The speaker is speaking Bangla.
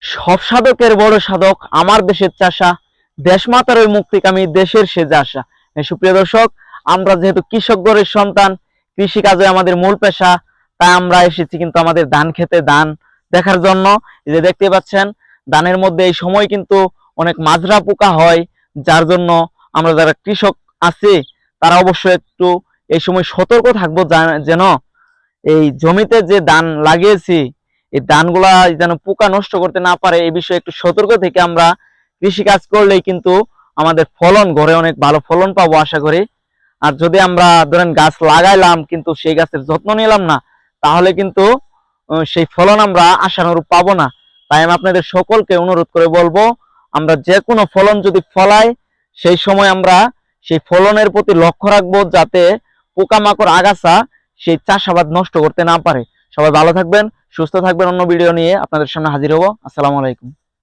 সব সাধকের বড় সাধক আমার দেশের চাষা, দেশমাতার ওই মুক্তিকামী দেশের সে যাসা। সুপ্রিয় দর্শক, আমরা যেহেতু কৃষক ঘরের সন্তান, কৃষিকাজে আমাদের মূল পেশা, তাই আমরা এসেছি কিন্তু আমাদের ধান খেতে ধান দেখার জন্য। এই যে দেখতে পাচ্ছেন, ধানের মধ্যে এই সময় কিন্তু অনেক মাজরা পোকা হয়, যার জন্য আমরা যারা কৃষক আছি তারা অবশ্যই একটু এই সময় সতর্ক থাকবো, যেন এই জমিতে যে ধান লাগিয়েছি এই ধানগুলা যেন পোকা নষ্ট করতে না পারে, এই বিষয়ে একটু সতর্ক থেকে আমরা কৃষি কাজ করলেই কিন্তু আমাদের ফলন ঘরে অনেক ভালো ফলন পাবো আশা করি। আর যদি আমরা ধরেন গাছ লাগাইলাম কিন্তু সেই গাছের যত্ন নিলাম না, তাহলে কিন্তু সেই ফলন আমরা আশানুরূপ পাবো না। তাই আমি আপনাদের সকলকে অনুরোধ করে বলবো, আমরা যে কোনো ফলন যদি ফলাই সেই সময় আমরা সেই ফলনের প্রতি লক্ষ্য রাখবো, যাতে পোকামাকড় আগাছা সেই চাষাবাদ নষ্ট করতে না পারে। সবাই ভালো থাকবেন, সুস্থ থাকবেন। অন্য ভিডিও নিয়ে আপনাদের সামনে হাজির হব। আসসালামু আলাইকুম।